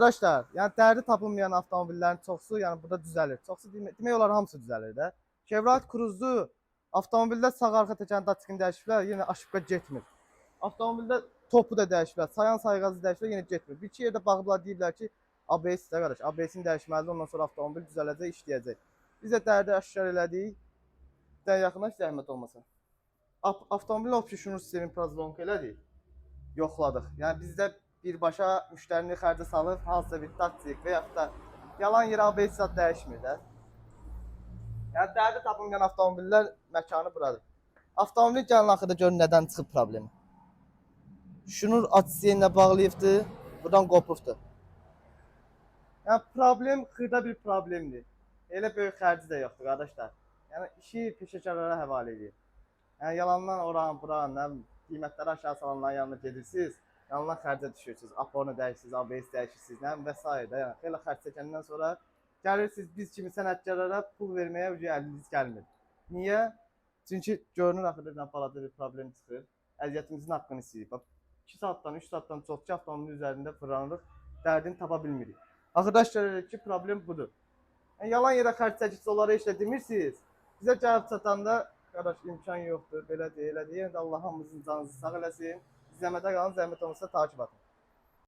Arkadaşlar, yəni dərdi tapılmayan avtomobillərin çoxusu, yəni burada düzəlir. Çoxusu demək olar hamısı düzəlir də. Chevrolet Cruze avtomobildə sağ arxa təkərin daçkini dəyişiblər, yenə aşıbqa getmir. Avtomobildə topu da dəyişiblər, sayan sayğacı dəyişiblər, yenə getmir. Bir iki yerdə bağlılar deyiblər ki, ABS də qardaş, ABS-ini dəyişməlidir, ondan sonra avtomobil düzələcək, işləyəcək. Biz də dərdi aşkar elədik. Dən yaxına zəhmət olmasın. Avtomobilin option sistemi prozlonq elədik. Yoxladıq. Yəni bizdə birbaşa müştərini xərcə salıb hansısa bir daçik və yaxud da yalan yerə ABS dəyişmir də. Yəni dərdi tapılmayan avtomobillər məkanı buradır. Avtomobil gəlin axırda görün nədən çıxıb problemi. Şunur açısı ilə bağlayıbdı, buradan qopubdu. Yəni problem xırda bir problemdir. Elə böyük xərci də yoxdur qardaşlar. Yəni işi peşəkarlara həvalə edir. Yəni yalandan oran, buran, qiymətləri aşağı salanların yanına gedirsiniz, yanına xərcə düşürsünüz, aponu dəyişirsiniz, ABS dəyişirsiniz, və s. Yəni xeyli xərc çəkəndən sonra gəlirsiniz biz kimi sənətkarlara pul verməyə əliniz gəlmir. Niyə? Çünki görünür axırda balaca bir problem çıxır. Əziyyətimizin haqqını istəyirik. 2 saatdan, 3 saatdan çox ki, avtomobilin üzərində fırlanırıq, dərdini tapa bilmirik. Axırda görürük ki, problem budur. Yəni yalan yerə xərc çəkicisi onlara heç də demirsiniz. Bizə gəlib çatanda qardaş imkan yoxdur, belədir, elədir. Yəni də Allah hamımızın canınızı sağ eləsin. İzləmədə qalın, zəhmət olmasa takip atın.